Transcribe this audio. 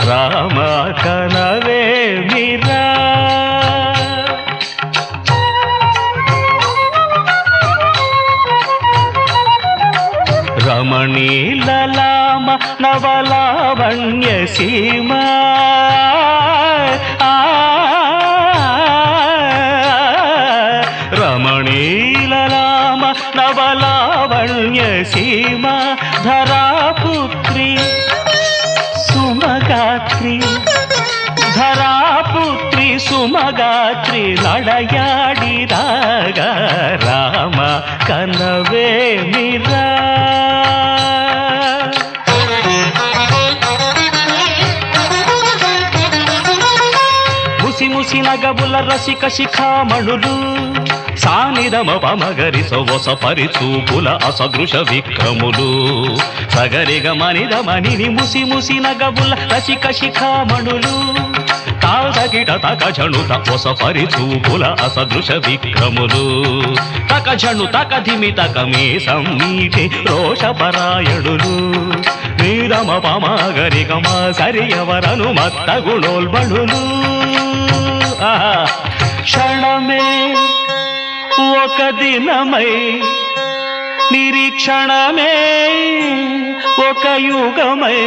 రామ కనవేమిరా రమణీలలామ నవలావణ్య సీమ రమణీలలామ నవలావణ్య సీమ ధరాపుత్రి సుమగాత్రి ధరాపుత్రి సుమగాత్రి నడయాడి రాగా రామ కనవేమిరా ముసి ముసి నగబుల రసిక శిఖామణులు సానిదమ పమగరి సొవస పరిచూపుల అసదృశ విక్రములు సగరిగ మనిదమని ముసి ముసి నగబుల రసిక శిఖామణులు తాదగిట తకజణు తపొస పరిచూపుల అసదృశ విక్రములు తకజణు తకధిమి తకమే సమ్మీటి రోషపరాయణులు నీరమ పమగరి గమ సరియవరను మత్త గుణోల్బణులు క్షణమే ఒక దినమై నిరీక్షణమే ఒక యుగమై